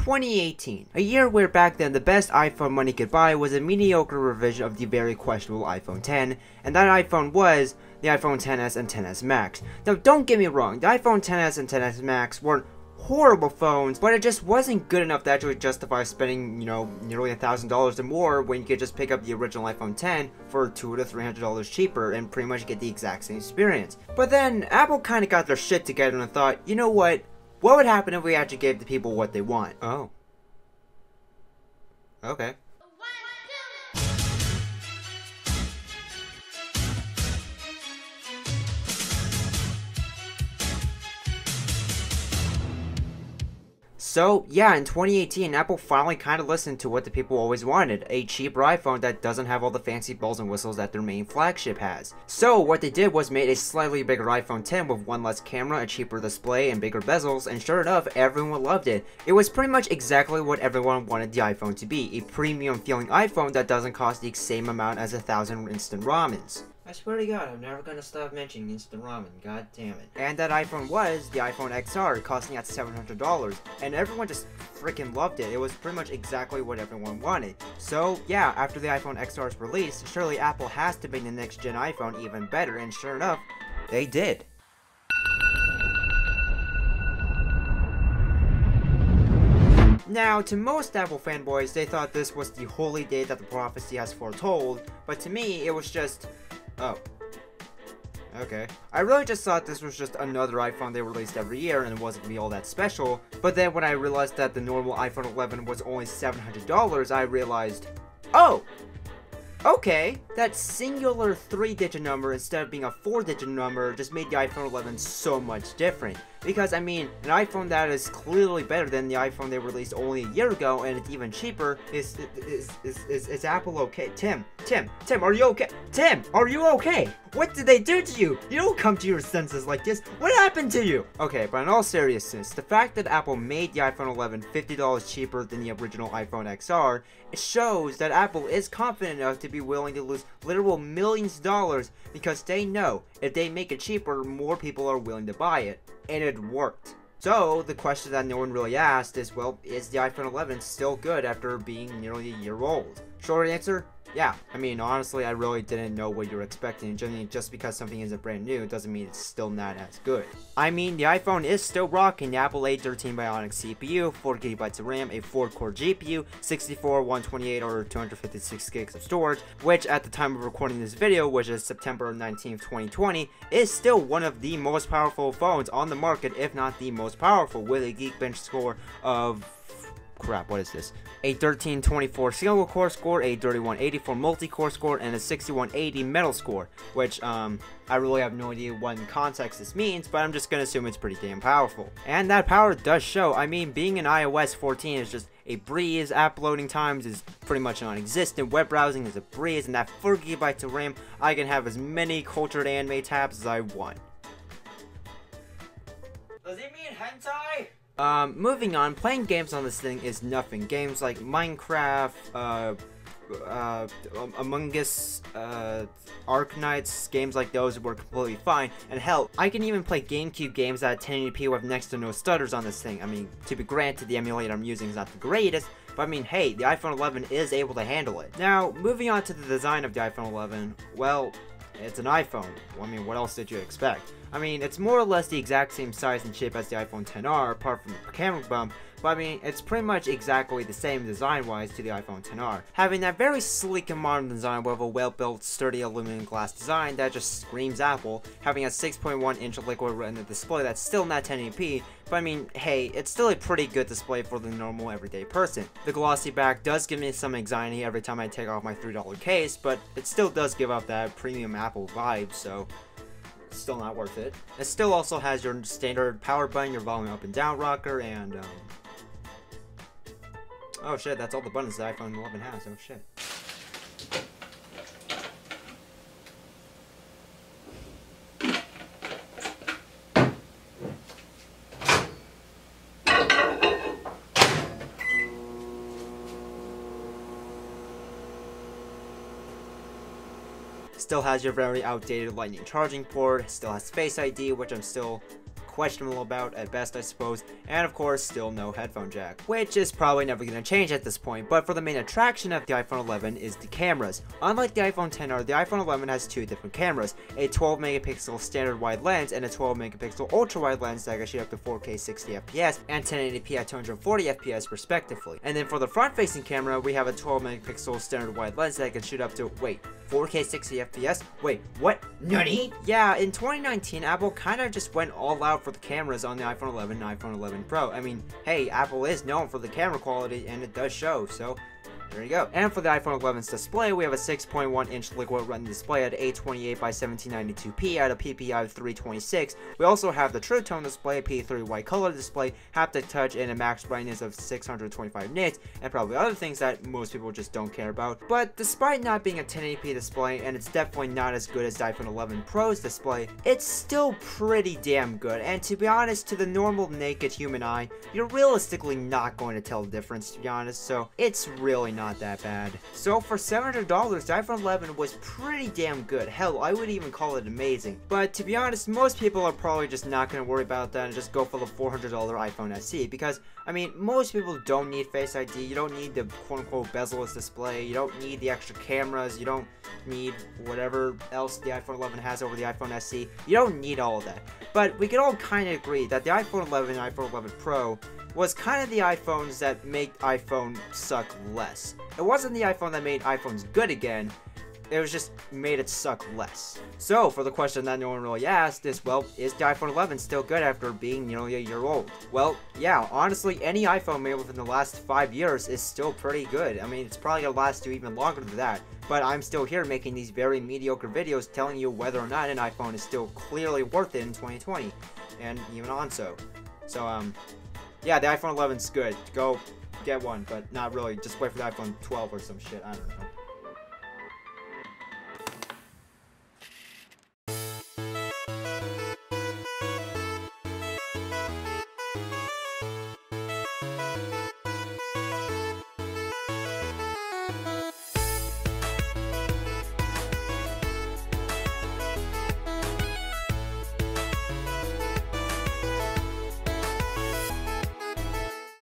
2018, a year where back then the best iPhone money could buy was a mediocre revision of the very questionable iPhone 10, and that iPhone was the iPhone XS and XS Max. Now don't get me wrong, the iPhone XS and XS Max weren't horrible phones, but it just wasn't good enough to actually justify spending, nearly $1,000 or more when you could just pick up the original iPhone 10 for $200 to $300 cheaper and pretty much get the exact same experience. But then Apple kind of got their shit together and thought, you know what would happen if we actually gave the people what they want? Oh. Okay. So, yeah, in 2018, Apple finally kind of listened to what the people always wanted, a cheaper iPhone that doesn't have all the fancy bells and whistles that their main flagship has. So, what they did was made a slightly bigger iPhone 10 with one less camera, a cheaper display, and bigger bezels, and sure enough, everyone loved it. It was pretty much exactly what everyone wanted the iPhone to be, a premium feeling iPhone that doesn't cost the same amount as 1,000 instant ramens. I swear to God, I'm never gonna stop mentioning instant ramen, god damn it. And that iPhone was the iPhone XR, costing at $700, and everyone just freaking loved it. It was pretty much exactly what everyone wanted. So, yeah, after the iPhone XR's release, surely Apple has to make the next gen iPhone even better, and sure enough, they did. Now, to most Apple fanboys, they thought this was the holy day that the prophecy has foretold, but to me, it was just... oh. Okay. I really just thought this was just another iPhone they released every year and it wasn't gonna be all that special, but then when I realized that the normal iPhone 11 was only $700, I realized, oh! Okay, that singular 3-digit number instead of being a 4-digit number just made the iPhone 11 so much different. Because, I mean, an iPhone that is clearly better than the iPhone they released only a year ago, and it's even cheaper, is Apple okay? Tim, are you okay? Tim, are you okay? What did they do to you? You don't come to your senses like this. What happened to you? Okay, but in all seriousness, the fact that Apple made the iPhone 11 $50 cheaper than the original iPhone XR, it shows that Apple is confident enough to be willing to lose literal millions of dollars because they know if they make it cheaper, more people are willing to buy it. And it worked. So, the question that no one really asked is, well, is the iPhone 11 still good after being nearly a year old? Short answer, yeah. I mean, honestly, I really didn't know what you were expecting. Generally, just because something isn't brand new doesn't mean it's still not as good. I mean, the iPhone is still rocking the Apple A13 Bionic CPU, 4GB of RAM, a 4-core GPU, 64, 128, or 256 gigs of storage, which at the time of recording this video, which is September 19th, 2020, is still one of the most powerful phones on the market, if not the most powerful, with a Geekbench score of... crap, what is this? A 1324 single core score, a 3184 multi-core score, and a 6180 metal score, which, I really have no idea what in context this means, but I'm just gonna assume it's pretty damn powerful. And that power does show. I mean, being in iOS 14 is just a breeze, app loading times is pretty much non-existent, web browsing is a breeze, and that 4GB of RAM, I can have as many cultured anime tabs as I want. Does he mean hentai? Moving on, playing games on this thing is nothing. Games like Minecraft, Among Us, Arknights, games like those were completely fine, and hell, I can even play GameCube games at 1080p with next to no stutters on this thing. I mean, to be granted, the emulator I'm using is not the greatest, but I mean, hey, the iPhone 11 is able to handle it. Now, moving on to the design of the iPhone 11, well, it's an iPhone. Well, I mean, what else did you expect? I mean, it's more or less the exact same size and shape as the iPhone XR, apart from the camera bump, but I mean, it's pretty much exactly the same design-wise to the iPhone XR. Having that very sleek and modern design with a well-built, sturdy aluminum glass design that just screams Apple, having a 6.1-inch liquid retina display that's still not 1080p, but I mean, hey, it's still a pretty good display for the normal everyday person. The glossy back does give me some anxiety every time I take off my $3 case, but it still does give off that premium Apple vibe, so... still not worth it. It still also has your standard power button, your volume up and down rocker, and oh shit, that's all the buttons the iPhone 11 has. Oh shit. Still has your very outdated lightning charging port, still has Face ID, which I'm still questionable about at best, I suppose, and of course still no headphone jack, which is probably never going to change at this point. But for the main attraction of the iPhone 11 is the cameras. Unlike the iPhone XR, the iPhone 11 has two different cameras, a 12 megapixel standard wide lens and a 12 megapixel ultra wide lens that can shoot up to 4K 60 FPS and 1080p at 240 FPS respectively. And then for the front facing camera, we have a 12 megapixel standard wide lens that can shoot up to, wait, 4K 60 FPS? Wait, what? Nutty? Yeah, in 2019, Apple kind of just went all out for the cameras on the iPhone 11 and iPhone 11 Pro. I mean, hey, Apple is known for the camera quality, and it does show, so there you go. And for the iPhone 11's display, we have a 6.1-inch liquid retina display at 828 by 1792p at a PPI of 326. We also have the True Tone display, a P3 white color display, haptic touch, and a max brightness of 625 nits, and probably other things that most people just don't care about. But despite not being a 1080p display, and it's definitely not as good as the iPhone 11 Pro's display, it's still pretty damn good. And to be honest, to the normal naked human eye, you're realistically not going to tell the difference, to be honest, so it's really not that bad. So for $700, the iPhone 11 was pretty damn good. Hell, I would even call it amazing. But to be honest, most people are probably just not going to worry about that and just go for the $400 iPhone SE because, I mean, most people don't need Face ID. You don't need the quote-unquote bezel-less display. You don't need the extra cameras. You don't need whatever else the iPhone 11 has over the iPhone SE. You don't need all of that. But we can all kind of agree that the iPhone 11 and iPhone 11 Pro was kind of the iPhones that make iPhone suck less. It wasn't the iPhone that made iPhones good again, it was just made it suck less. So, for the question that no one really asked is, well, is the iPhone 11 still good after being nearly a year old? Well, yeah, honestly, any iPhone made within the last 5 years is still pretty good. I mean, it's probably gonna last you even longer than that, but I'm still here making these very mediocre videos telling you whether or not an iPhone is still clearly worth it in 2020, and even on so. So, yeah, the iPhone 11's good. Go get one, but not really. Just wait for the iPhone 12 or some shit. I don't know.